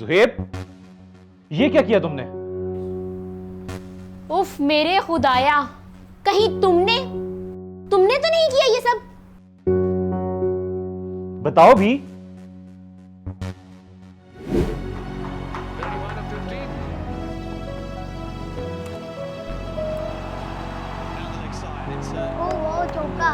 जुहेब, ये क्या किया तुमने? उफ मेरे खुदाया, कहीं तुमने तो नहीं किया ये सब? बताओ भी। वो चौका।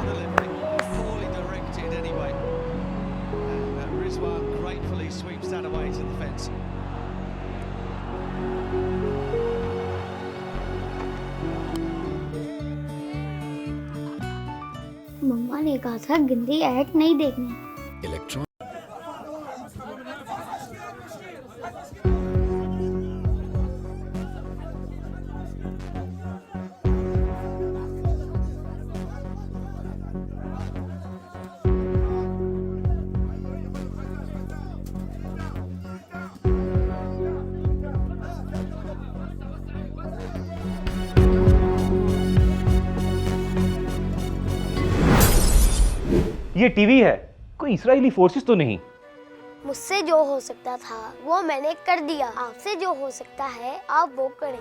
मम्मा ने कहा था गंदी एक्ट नहीं देखनी। इलेक्ट्रॉन ये टीवी है, कोई इस्राएली फोर्सेस तो नहीं? मुझसे जो हो सकता था वो मैंने कर दिया, आपसे जो हो सकता है आप वो करें।